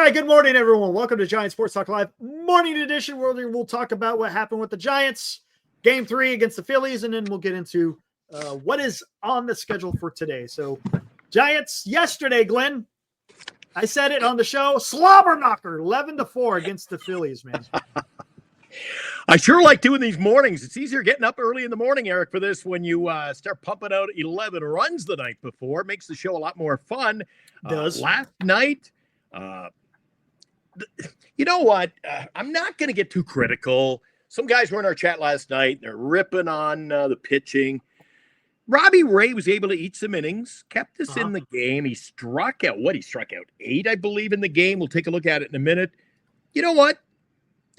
right, good morning, everyone. Welcome to Giants Sports Talk Live Morning Edition, where we'll talk about what happened with the Giants, Game 3 against the Phillies, and then we'll get into what is on the schedule for today. So, Giants yesterday, Glenn, I said it on the show, slobber knocker, 11-4 against the Phillies, man. I sure like doing these mornings. It's easier getting up early in the morning, Eric, for this when you start pumping out 11 runs the night before. It makes the show a lot more fun. Does. Last night, you know what? I'm not going to get too critical. Some guys were in our chat last night. They're ripping on the pitching. Robbie Ray was able to eat some innings, kept us in the game. He struck out 8, I believe, in the game. We'll take a look at it in a minute. You know what?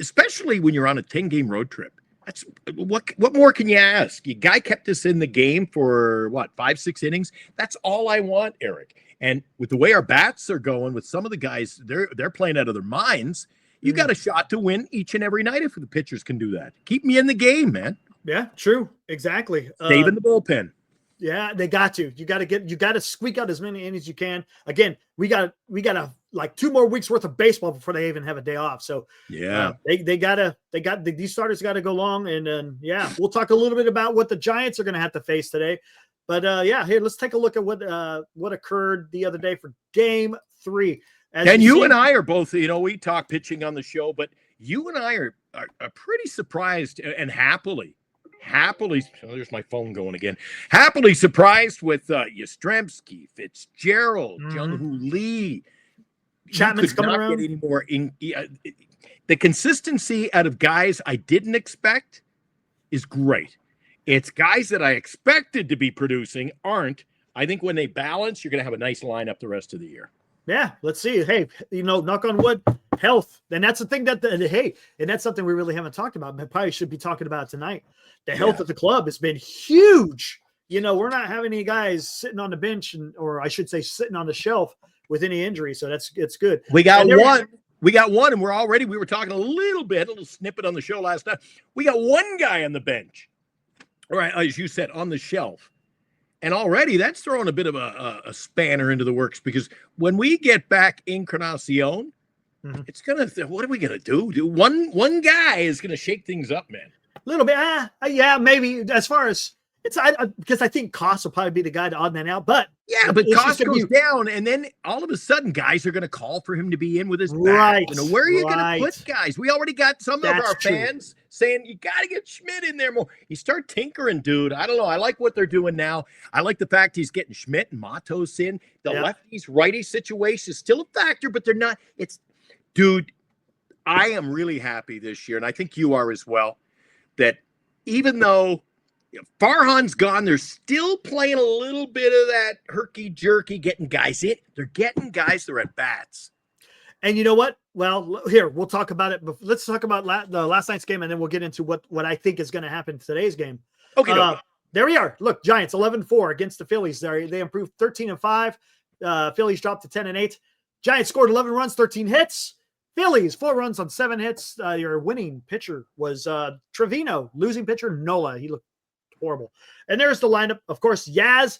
Especially when you're on a 10-game road trip. That's what more can you ask? Your guy kept us in the game for 5-6 innings. That's all I want, Eric. And with the way our bats are going, with some of the guys, they're playing out of their minds. You got a shot to win each and every night if the pitchers can do that. Keep me in the game, man. Yeah, true. Exactly. Saving the bullpen. Yeah, they got to. You got to squeak out as many innings as you can. Again, we got like 2 more weeks worth of baseball before they even have a day off. So yeah, these starters got to go long. And then we'll talk a little bit about what the Giants are going to have to face today. But here, let's take a look at what occurred the other day for Game 3. And you and I are both, we talk pitching on the show, but you and I are pretty surprised and happily, there's my phone going again. Happily surprised with Yastrzemski, Fitzgerald, Jung-Hoo Lee. Chapman's coming around. Get any more the consistency out of guys I didn't expect is great. It's guys that I expected to be producing aren't. I think when they balance, you're going to have a nice lineup the rest of the year. Yeah, let's see. Hey, knock on wood, health. And that's the thing and that's something we really haven't talked about, but probably should be talking about tonight. The health of the club has been huge. We're not having any guys sitting on the bench or I should say sitting on the shelf with any injury. So it's good. We got one. And we were talking a little snippet on the show last night. We got one guy on the bench, right? As you said, on the shelf. And already that's throwing a bit of a spanner into the works because when we get back Encarnacion, it's going to, what are we going to do? One guy is going to shake things up, man. A little bit. Maybe as far as it's, because I think Koss will probably be the guy to odd man out, but Koss goes down and then all of a sudden guys are going to call for him to be in with his back. Where are you going to put guys? We already got some of our fans saying you got to get Schmidt in there more. You start tinkering, dude. I don't know. I like what they're doing now. I like the fact he's getting Schmidt and Matos in. The lefties, righty situation is still a factor, but they're not. Dude, I am really happy this year, and I think you are as well, that even though Farhan's gone, they're still playing a little bit of that herky-jerky, getting guys in. They're getting guys that are at bats. And you know what? Well, here, we'll talk about it. Let's talk about the last night's game, and then we'll get into what I think is going to happen in today's game. Okay. There we are. Look, Giants 11-4 against the Phillies. They improved 13-5. Phillies dropped to 10-8. Giants scored 11 runs, 13 hits. Phillies, 4 runs on 7 hits. Your winning pitcher was Trevino. Losing pitcher, Nola. He looked horrible. And there's the lineup. Of course, Yaz.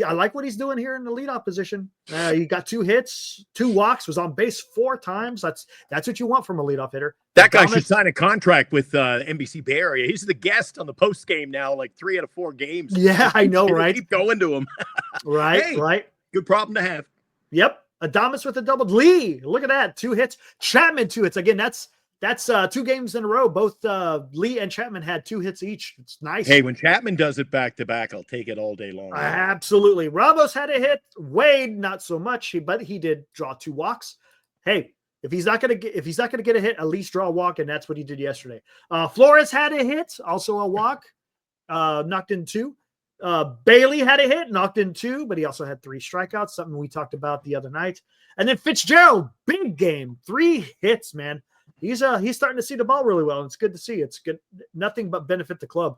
I like what he's doing here in the leadoff position. He got 2 hits, 2 walks, was on base 4 times. That's what you want from a leadoff hitter. That guy should sign a contract with NBC Bay Area. He's the guest on the post game now, like 3 out of 4 games. Yeah, I know, right? Keep going to him. Right. Good problem to have. Yep. Adames with a double. Lee, look at that. 2 hits. Chapman, 2 hits. Again, that's 2 games in a row. Both Lee and Chapman had 2 hits each. It's nice. Hey, when Chapman does it back to back, I'll take it all day long. Absolutely. Ramos had a hit. Wade, not so much, but he did draw 2 walks. Hey, if he's not gonna get a hit, at least draw a walk, and that's what he did yesterday. Flores had a hit, also a walk, knocked in 2. Bailey had a hit, knocked in 2, but he also had 3 strikeouts, something we talked about the other night. And then Fitzgerald, big game, 3 hits, man. He's starting to see the ball really well, and it's good to see. It's good, nothing but benefit the club.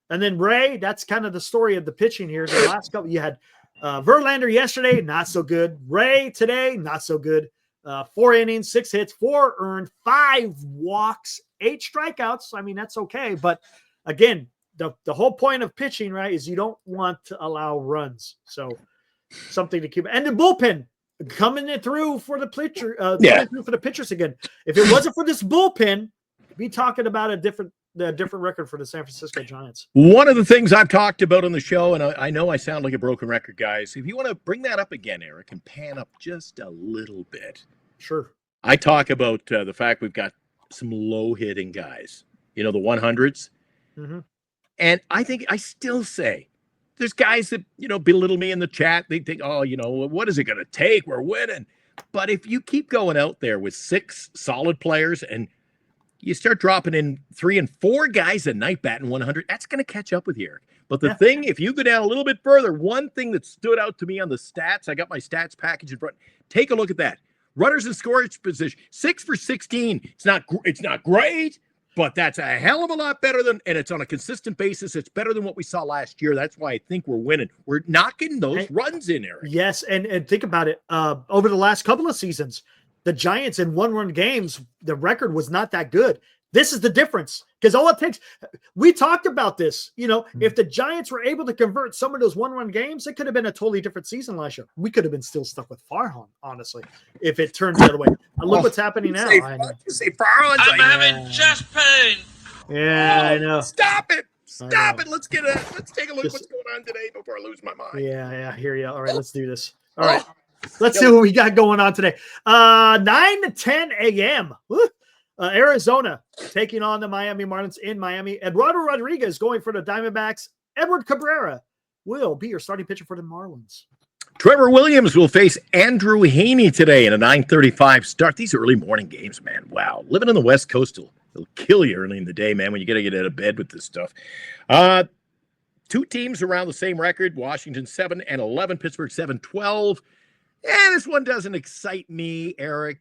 And then Ray, that's kind of the story of the pitching here. The last couple, you had Verlander yesterday, not so good. Ray today, not so good. 4 innings, 6 hits, 4 earned, 5 walks, 8 strikeouts. I mean, that's okay. But again, the whole point of pitching, right, is you don't want to allow runs. So something to keep. And the bullpen, coming it through for the pitcher. Yeah. Coming through for the pitchers again. If it wasn't for this bullpen, we'd be talking about a different record for the San Francisco Giants. One of the things I've talked about on the show, and I know I sound like a broken record, guys. If you want to bring that up again, Eric, and pan up just a little bit. Sure. I talk about the fact we've got some low-hitting guys, the 100s. Mm-hmm. And I still say, there's guys that, belittle me in the chat. They think, oh, what is it going to take? We're winning. But if you keep going out there with 6 solid players and you start dropping in 3 and 4 guys a night batting 100, that's going to catch up with you, Eric. But the thing, if you go down a little bit further, one thing that stood out to me on the stats, I got my stats package in front. Take a look at that. Runners in scoring position, 6 for 16. It's not great, but that's a hell of a lot better than, and it's on a consistent basis. It's better than what we saw last year. That's why I think we're winning. We're knocking those runs in, Eric. Yes, and think about it. Over the last couple of seasons, the Giants in one-run games, the record was not that good. This is the difference, because all it takes, we talked about this, if the Giants were able to convert some of those one-run games, it could have been a totally different season last year. We could have been still stuck with Farhan, honestly, if it turned the other way. Look what's happening now. You say Farhan. I'm having chest pain. Yeah, I know. Stop it. Stop it. Let's take a look at what's going on today before I lose my mind. Yeah, I hear you. All right, let's do this. All right. Let's see what we got going on today. 9 to 10 a.m. Arizona taking on the Miami Marlins in Miami. Eduardo Rodriguez going for the Diamondbacks. Edward Cabrera will be your starting pitcher for the Marlins. Trevor Williams will face Andrew Haney today in a 9:35 start. These early morning games, man. Wow. Living on the West Coast will kill you early in the day, man, when you got to get out of bed with this stuff. 2 teams around the same record. Washington 7-11, Pittsburgh 7-12. Yeah, this one doesn't excite me, Eric.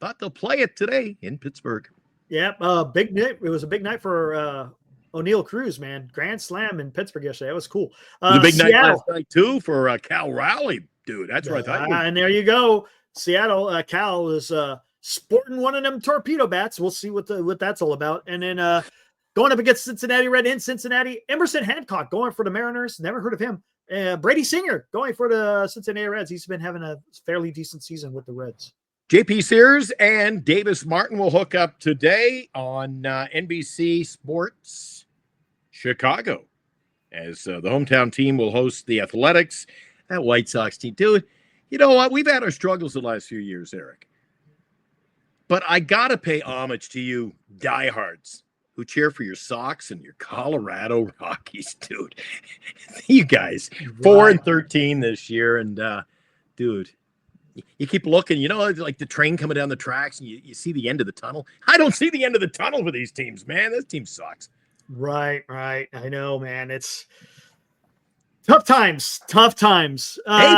But they'll play it today in Pittsburgh. Yep, big night. It was a big night for O'Neal Cruz, man. Grand slam in Pittsburgh yesterday. That was cool. It was a big night last night, too, for Cal Rowley, dude. That's what I thought. And there you go. Seattle, Cal is sporting one of them torpedo bats. We'll see what that's all about. And then going up against Cincinnati Red in Cincinnati, Emerson Hancock going for the Mariners. Never heard of him. Brady Singer going for the Cincinnati Reds. He's been having a fairly decent season with the Reds. JP Sears and Davis Martin will hook up today on NBC Sports Chicago as the hometown team will host the Athletics. That White Sox team, dude, you know what? We've had our struggles the last few years, Eric. But I got to pay homage to you diehards who cheer for your Sox and your Colorado Rockies, dude. You guys, 4-13 this year. And, dude, you keep looking, like the train coming down the tracks and you see the end of the tunnel. I don't see the end of the tunnel for these teams, man. This team sucks. Right. I know, man. It's tough times. Hey,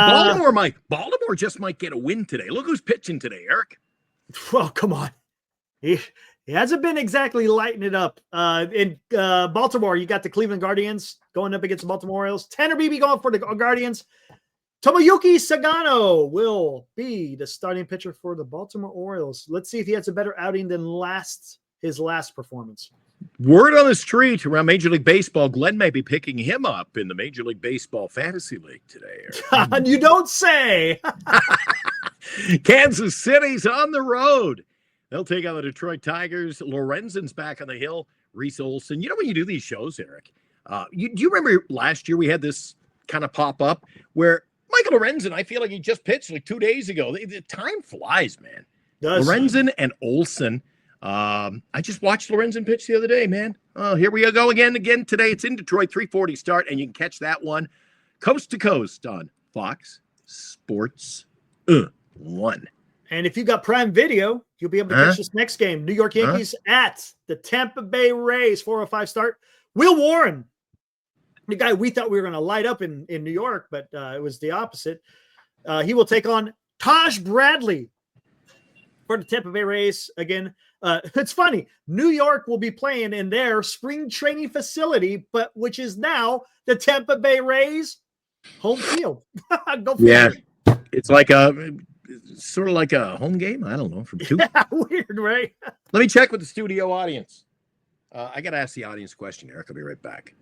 Baltimore just might get a win today. Look who's pitching today, Eric. Well, come on. He hasn't been exactly lighting it up. In Baltimore, you got the Cleveland Guardians going up against the Baltimore Orioles. Tanner Beebe going for the Guardians. Tomoyuki Sagano will be the starting pitcher for the Baltimore Orioles. Let's see if he has a better outing than his last performance. Word on the street around Major League Baseball, Glenn may be picking him up in the Major League Baseball Fantasy League today. You don't say. Kansas City's on the road. They'll take on the Detroit Tigers. Lorenzen's back on the hill. Reese Olson. When you do these shows, Eric, do you remember last year we had this kind of pop up where Michael Lorenzen, I feel like he just pitched like 2 days ago. The time flies, man. Lorenzen and Olson. I just watched Lorenzen pitch the other day, man. Oh, here we go again today. It's in Detroit, 3:40 start, and you can catch that one coast to coast on Fox Sports 1. And if you got Prime Video, you'll be able to catch this next game. New York Yankees at the Tampa Bay Rays, 4:05 start. Will Warren, the guy we thought we were going to light up in New York, but it was the opposite. He will take on Taj Bradley for the Tampa Bay Rays. Again, it's funny. New York will be playing in their spring training facility, which is now the Tampa Bay Rays home field. Go figure. It's sort of like a home game. I don't know, from 2. Yeah, weird, right? Let me check with the studio audience. I got to ask the audience a question, Eric. I'll be right back.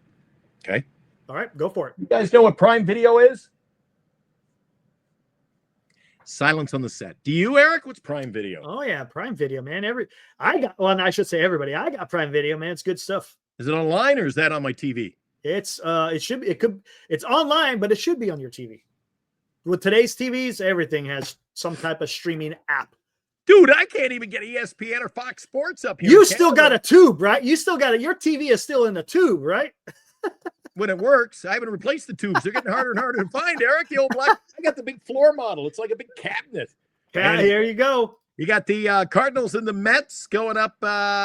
Okay. All right, go for it. You guys know what Prime Video is? Silence on the set. Do you, Eric? What's Prime Video? Oh yeah, Prime Video, man. I should say everybody. I got Prime Video, man. It's good stuff. Is it online or is that on my TV? It's online, but it should be on your TV. With today's TVs, everything has some type of streaming app. Dude, I can't even get ESPN or Fox Sports up here. You still got a tube, right? You still got it. Your TV is still in the tube, right? When it works. I haven't replaced the tubes. They're getting harder and harder to find, Eric. The old black. I got the big floor model. It's like a big cabinet. Yeah, there you go. You got the Cardinals and the Mets going up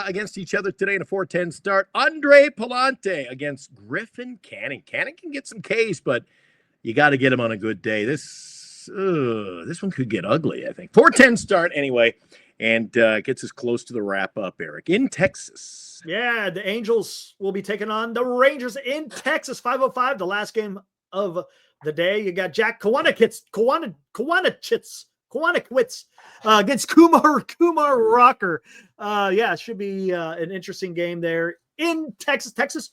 against each other today in a 4:10 start. Andre Palante against Griffin Canning. Canning can get some Ks, but you got to get him on a good day. This one could get ugly, I think. 4:10 start anyway, and gets us close to the wrap up, Eric, in Texas. Yeah, the Angels will be taking on the Rangers in Texas, 5:05, the last game of the day. You got Jack Kwanowitz against Kumar Rocker. It should be an interesting game there in Texas. Texas,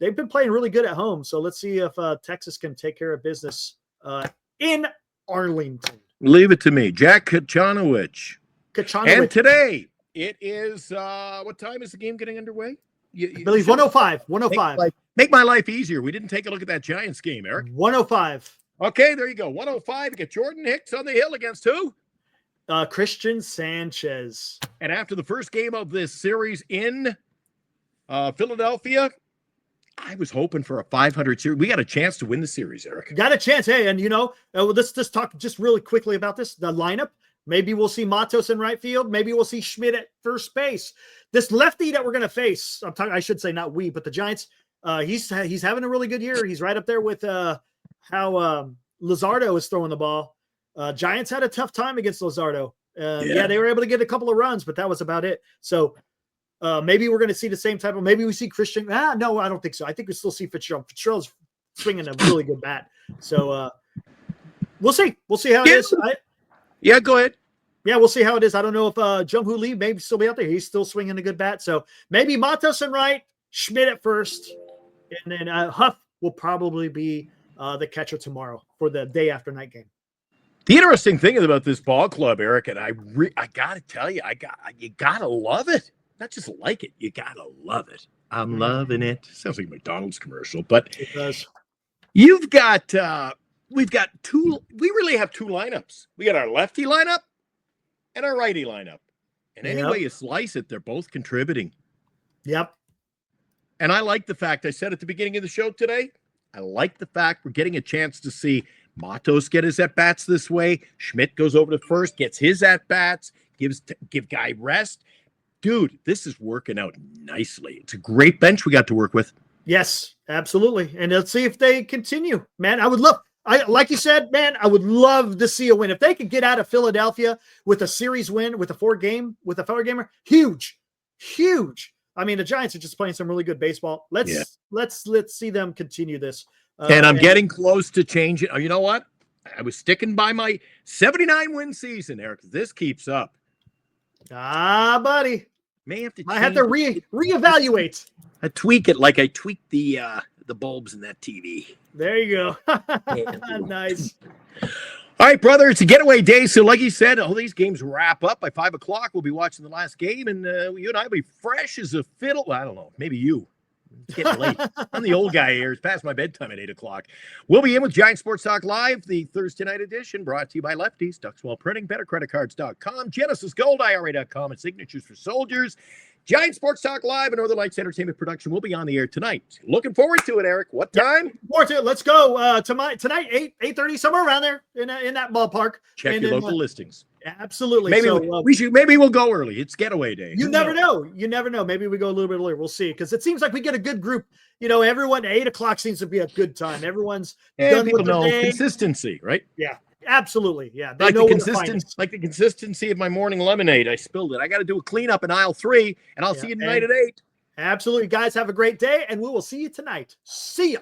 they've been playing really good at home, so let's see if Texas can take care of business in Arlington. Leave it to me. Jack Kachanowicz. And today, it is, what time is the game getting underway? I believe 105. 105. Make my life easier. We didn't take a look at that Giants game, Eric. 105. Okay, there you go. 105. You get Jordan Hicks on the hill against who? Christian Sanchez. And after the first game of this series in Philadelphia, I was hoping for a 500 series. We got a chance to win the series, Eric. Got a chance. Hey, and let's just talk just really quickly about this. The lineup. Maybe we'll see Matos in right field. Maybe we'll see Schmidt at first base. This lefty that we're going to face, I should say not we, but the Giants, he's having a really good year. He's right up there with how Luzardo is throwing the ball. Giants had a tough time against Luzardo. They were able to get a couple of runs, but that was about it. So maybe we're going to see the same type of, maybe we see Christian. No, I don't think so. I think we still see Fitzgerald. Fitzgerald's swinging a really good bat. So we'll see. We'll see how it is. Yeah, go ahead. Yeah, we'll see how it is. I don't know if Jung-Hoo Lee may still be out there. He's still swinging a good bat. So maybe Matos and right, Schmidt at first, and then Huff will probably be the catcher tomorrow for the day after night game. The interesting thing about this ball club, Eric, and I got to tell you, you got to love it. Not just like it, you got to love it. I'm loving it. Sounds like a McDonald's commercial, but it does. You've got we really have two lineups. We got our lefty lineup and our righty lineup. And any way you slice it, they're both contributing. Yep. And I like the fact, I said at the beginning of the show today, I like the fact we're getting a chance to see Matos get his at-bats this way. Schmidt goes over to first, gets his at-bats, give Guy rest. Dude, this is working out nicely. It's a great bench we got to work with. Yes, absolutely. And let's see if they continue. Man, like you said, man, I would love to see a win. If they could get out of Philadelphia with a series win, with a four-gamer, huge. I mean, the Giants are just playing some really good baseball. Let's see them continue this. And I'm getting close to changing. You know what? I was sticking by my 79-win season, Eric. This keeps up. Buddy. Might have to reevaluate. I tweak it like I tweak the bulbs in that TV. There you go. Nice. All right, brother, it's a getaway day. So like you said, all these games wrap up by 5 o'clock. We'll be watching the last game, and you and I will be fresh as a fiddle. I don't know, maybe you. It's getting late. I'm the old guy here. It's past my bedtime at 8 o'clock. We'll be in with Giant Sports Talk Live, the Thursday night edition, brought to you by Lefties, Duxwell Printing, BetterCreditCards.com, GenesisGoldIRA.com, and Signatures for Soldiers. Giant Sports Talk Live and Northern Lights Entertainment Production will be on the air tonight. Looking forward to it, Eric. What time? Forward to it. Let's go tonight, 8:30, somewhere around there in that ballpark. Check your local listings. Absolutely. Maybe we'll go early. It's getaway day. You never know. Maybe we go a little bit earlier. We'll see. Because it seems like we get a good group. Everyone, 8 o'clock seems to be a good time. Everyone's done people with know the consistency, right? Yeah. Absolutely. Yeah. They know the consistency of my morning lemonade. I spilled it. I got to do a cleanup in aisle 3, and I'll see you tonight at 8. Absolutely. Guys, have a great day, and we will see you tonight. See ya.